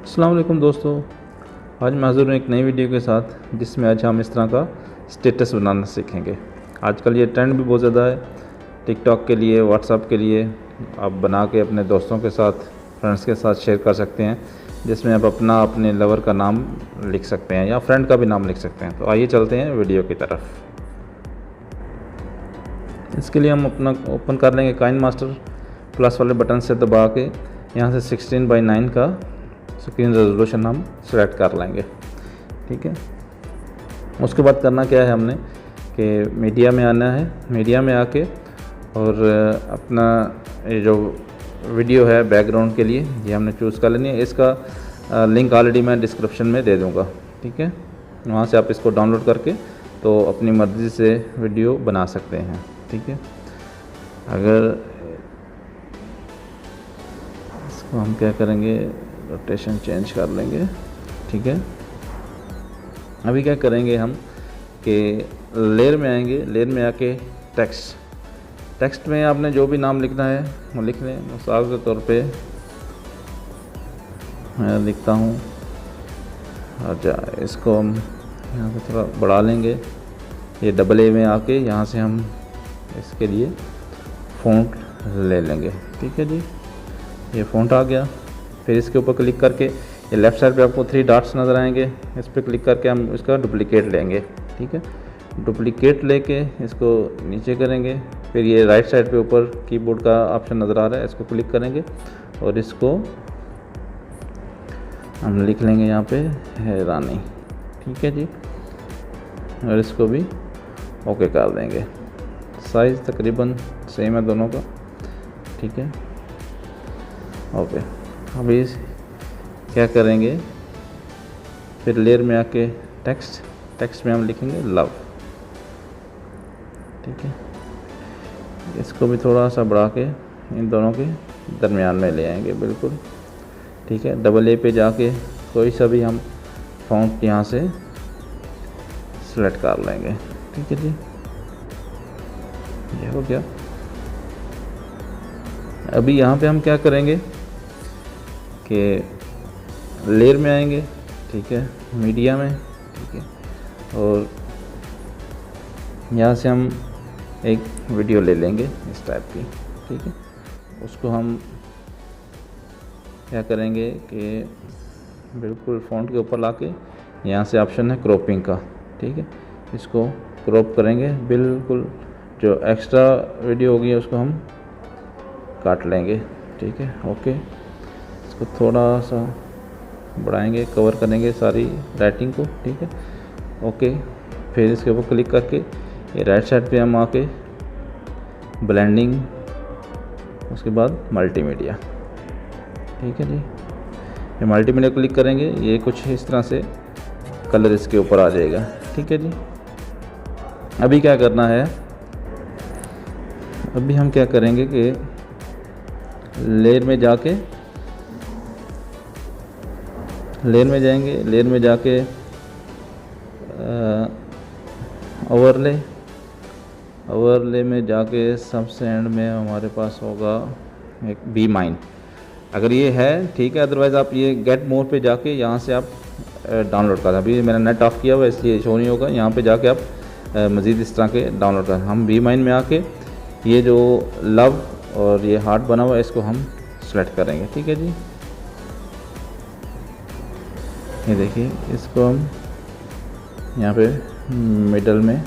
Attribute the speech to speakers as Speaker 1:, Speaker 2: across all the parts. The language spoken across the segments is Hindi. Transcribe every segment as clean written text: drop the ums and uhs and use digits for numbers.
Speaker 1: अस्सलाम वालेकुम दोस्तों, आज मैं हाज़िर हूँ एक नई वीडियो के साथ जिसमें आज हम इस तरह का स्टेटस बनाना सीखेंगे। आजकल ये ट्रेंड भी बहुत ज़्यादा है। टिकटॉक के लिए, व्हाट्सएप के लिए आप बना के अपने दोस्तों के साथ, फ्रेंड्स के साथ शेयर कर सकते हैं, जिसमें आप अपने लवर का नाम लिख सकते हैं या फ्रेंड का भी नाम लिख सकते हैं। तो आइए चलते हैं वीडियो की तरफ। इसके लिए हम अपना ओपन कर लेंगे काइन मास्टर, प्लस वाले बटन से दबा के यहाँ से 16:9 का स्क्रीन रेजोल्यूशन हम सेलेक्ट कर लेंगे। ठीक है, उसके बाद करना क्या है हमने कि मीडिया में आना है। मीडिया में आके और अपना ये जो वीडियो है बैकग्राउंड के लिए ये हमने चूज़ कर लेनी है। इसका लिंक ऑलरेडी मैं डिस्क्रिप्शन में दे दूँगा। ठीक है, वहाँ से आप इसको डाउनलोड करके तो अपनी मर्ज़ी से वीडियो बना सकते हैं। ठीक है, अगर इसको हम क्या करेंगे, रोटेशन चेंज कर लेंगे। ठीक है, अभी क्या करेंगे हम कि लेयर में आएंगे। लेयर में आके टेक्स्ट में आपने जो भी नाम लिखना है वो लिख लें। मिसाल के तौर पे मैं लिखता हूँ, अच्छा इसको हम यहाँ पे थोड़ा बढ़ा लेंगे। ये AA में आके यहाँ से हम इसके लिए फ़ॉन्ट ले लेंगे। ठीक है जी, ये फ़ॉन्ट आ गया। फिर इसके ऊपर क्लिक करके ये लेफ़्ट साइड पे आपको 3 डॉट्स नज़र आएंगे, इस पर क्लिक करके हम इसका डुप्लिकेट लेंगे। ठीक है, डुप्लिकेट लेके इसको नीचे करेंगे। फिर ये राइट साइड पे ऊपर कीबोर्ड का ऑप्शन नज़र आ रहा है, इसको क्लिक करेंगे और इसको हम लिख लेंगे यहाँ पे हैरानी। ठीक है जी, और इसको भी ओके कर देंगे। साइज़ तकरीबन सेम है दोनों का। ठीक है, ओके। अभी क्या करेंगे, फिर लेयर में आके टेक्स्ट में हम लिखेंगे लव। ठीक है, इसको भी थोड़ा सा बढ़ा के इन दोनों के दरमियान में ले आएंगे बिल्कुल। ठीक है, AA पे जाके कोई सा भी हम फ़ॉन्ट यहाँ से सेलेक्ट कर लेंगे। ठीक है जी, ये हो गया। अभी यहाँ पे हम क्या करेंगे कि लेयर में आएंगे। ठीक है, मीडिया में। ठीक है, और यहाँ से हम एक वीडियो ले लेंगे इस टाइप की। ठीक है, उसको हम क्या करेंगे कि बिल्कुल फ़ॉन्ट के ऊपर लाके यहाँ से ऑप्शन है क्रॉपिंग का। ठीक है, इसको क्रॉप करेंगे बिल्कुल। जो एक्स्ट्रा वीडियो होगी उसको हम काट लेंगे। ठीक है, ओके। इसको थोड़ा सा बढ़ाएंगे, कवर करेंगे सारी राइटिंग को। ठीक है, ओके। फिर इसके ऊपर क्लिक करके ये राइट साइड पे हम आके ब्लेंडिंग, उसके बाद मल्टीमीडिया। ठीक है जी, ये मल्टीमीडिया क्लिक करेंगे, ये कुछ इस तरह से कलर इसके ऊपर आ जाएगा। ठीक है जी, अभी क्या करना है, अभी हम क्या करेंगे कि लेयर में जाके लेयर में जाएंगे। लेयर में जाके ओवरले में जाके सबसे एंड में हमारे पास होगा एक बी माइन। अगर ये है ठीक है, अदरवाइज़ आप ये गेट मोर पे जाके यहाँ से आप डाउनलोड कर। अभी मैंने नेट ऑफ किया हुआ इसलिए शो नहीं होगा। यहाँ पे जाके आप मज़ीद इस तरह के डाउनलोड कर। हम बी माइन में आके ये जो लव और ये हार्ट बना हुआ है इसको हम सेलेक्ट करेंगे। ठीक है जी, ये देखिए, इसको हम यहाँ पे मिडल में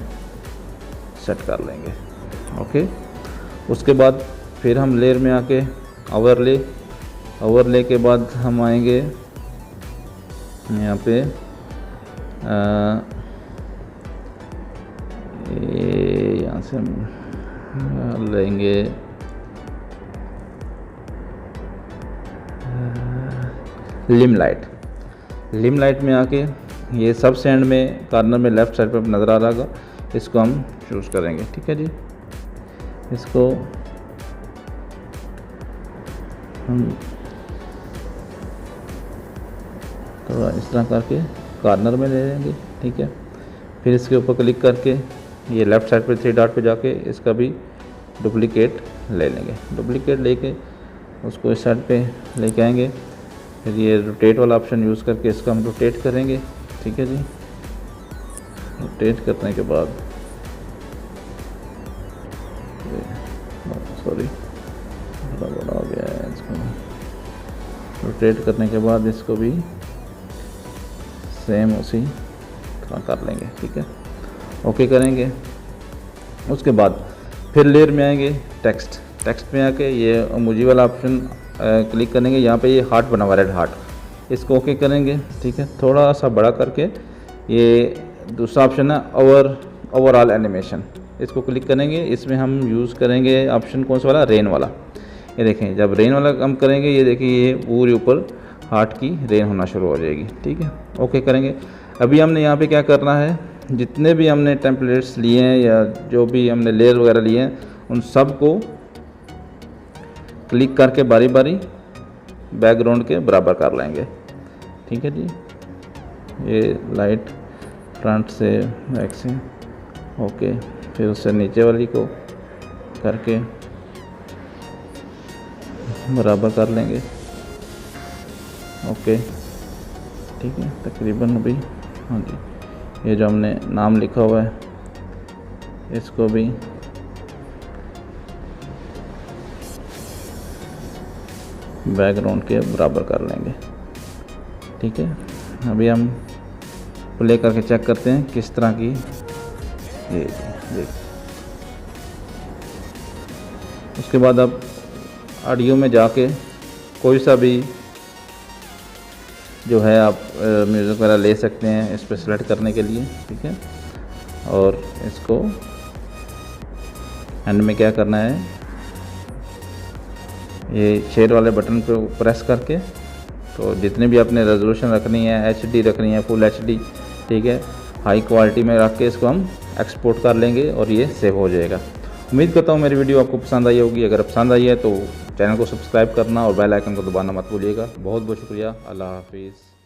Speaker 1: सेट कर लेंगे। ओके, उसके बाद फिर हम लेयर में आके ओवरले के बाद हम आएंगे यहाँ पे यहाँ से हम लेंगे लिम लाइट में आके ये सबसे एंड में कॉर्नर में लेफ़्ट साइड पर नज़र आ रहा होगा, इसको हम चूज़ करेंगे। ठीक है जी, इसको हम थोड़ा इस तरह करके कॉर्नर में ले लेंगे। ठीक है, फिर इसके ऊपर क्लिक करके ये लेफ़्ट साइड पे 3 डॉट पे जाके इसका भी डुप्लिकेट ले लेंगे। डुप्लिकेट लेके उसको इस साइड पे लेके आएंगे। फिर ये रोटेट वाला ऑप्शन यूज़ करके इसको हम रोटेट करेंगे। ठीक है जी, रोटेट करने के बाद सॉरी बड़ा हो गया है, इसको रोटेट करने के बाद इसको भी सेम उसी तरह कर लेंगे। ठीक है, ओके करेंगे। उसके बाद फिर लेयर में आएंगे, टेक्स्ट में आके ये इमोजी वाला ऑप्शन क्लिक करेंगे। यहाँ पे ये हार्ट बना हुआ रेड हार्ट, इसको ओके करेंगे। ठीक है, थोड़ा सा बड़ा करके ये दूसरा ऑप्शन है ओवरऑल एनिमेशन, इसको क्लिक करेंगे। इसमें हम यूज़ करेंगे ऑप्शन कौन सा वाला, रेन वाला। ये देखें, जब रेन वाला हम करेंगे ये देखिए ये पूरे ऊपर हार्ट की रेन होना शुरू हो जाएगी। ठीक है, ओके करेंगे। अभी हमने यहाँ पे क्या करना है, जितने भी हमने टेम्पलेट्स लिए हैं या जो भी हमने लेयर वगैरह लिए हैं उन सब को क्लिक करके बारी बारी बैकग्राउंड के बराबर कर लेंगे। ठीक है जी, ये लाइट फ्रंट से बैक से ओके, फिर उससे नीचे वाली को करके बराबर कर लेंगे। ओके ठीक है, तकरीबन अभी हाँ जी, ये जो हमने नाम लिखा हुआ है इसको भी बैकग्राउंड के बराबर कर लेंगे। ठीक है, अभी हम प्ले करके चेक करते हैं किस तरह की ये देख। उसके बाद अब ऑडियो में जाके कोई सा भी जो है आप म्यूज़िक वगैरह ले सकते हैं इस पर सेलेक्ट करने के लिए। ठीक है, और इसको एंड में क्या करना है, ये शेयर वाले बटन पे प्रेस करके तो जितने भी आपने रेजोल्यूशन रखनी है, HD रखनी है, फुल HD, ठीक है, हाई क्वालिटी में रख के इसको हम एक्सपोर्ट कर लेंगे और ये सेव हो जाएगा। उम्मीद करता हूँ मेरी वीडियो आपको पसंद आई होगी। अगर पसंद आई है तो चैनल को सब्सक्राइब करना और बेल आइकन को दबाना मत भूलिएगा। बहुत बहुत शुक्रिया। अल्लाह हाफिज़।